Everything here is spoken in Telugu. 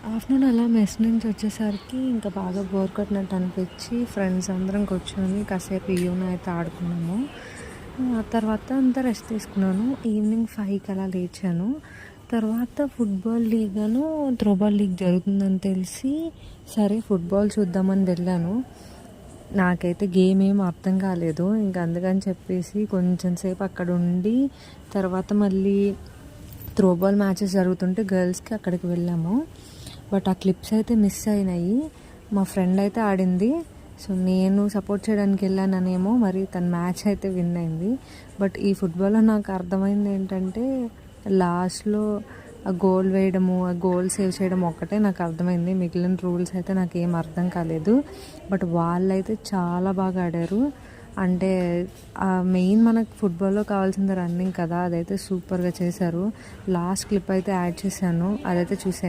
ఆఫ్టర్నూన్ అలా మెస్ నుంచి వచ్చేసరికి ఇంకా బాగా బోర్ కొట్టినట్టు అనిపించి ఫ్రెండ్స్ అందరం కూర్చొని కాసేపు యూనో అయితే ఆడుకున్నాము. ఆ తర్వాత అంతా రెస్ట్ తీసుకున్నాను. ఈవినింగ్ 5కి అలా లేచాను. తర్వాత ఫుట్బాల్ లీగ్ను త్రోబాల్ లీగ్ జరుగుతుందని తెలిసి సరే ఫుట్బాల్ చూద్దామని వెళ్ళాను. నాకైతే గేమ్ ఏం అర్థం కాలేదు. ఇంకా అందుకని చెప్పేసి కొంచెం సేపు అక్కడ ఉండి తర్వాత మళ్ళీ త్రోబాల్ మ్యాచెస్ జరుగుతుంటే గర్ల్స్కి అక్కడికి వెళ్ళాము. బట్ ఆ క్లిప్స్ అయితే మిస్ అయినాయి. మా ఫ్రెండ్ అయితే ఆడింది. సో నేను సపోర్ట్ చేయడానికి వెళ్ళాననేమో, మరి తన మ్యాచ్ అయితే విన్ అయింది. బట్ ఈ ఫుట్బాల్లో నాకు అర్థమైంది ఏంటంటే లాస్ట్లో ఆ గోల్ వేయడము, ఆ గోల్ సేవ్ చేయడం ఒక్కటే నాకు అర్థమైంది. మిగిలిన రూల్స్ అయితే నాకు ఏం అర్థం కాలేదు. బట్ వాళ్ళైతే చాలా బాగా ఆడారు. అంటే మెయిన్ మనకు ఫుట్బాల్లో కావాల్సింది రన్నింగ్ కదా, అదైతే సూపర్గా చేశారు. లాస్ట్ క్లిప్ అయితే యాడ్ చేశాను, అదైతే చూసాను.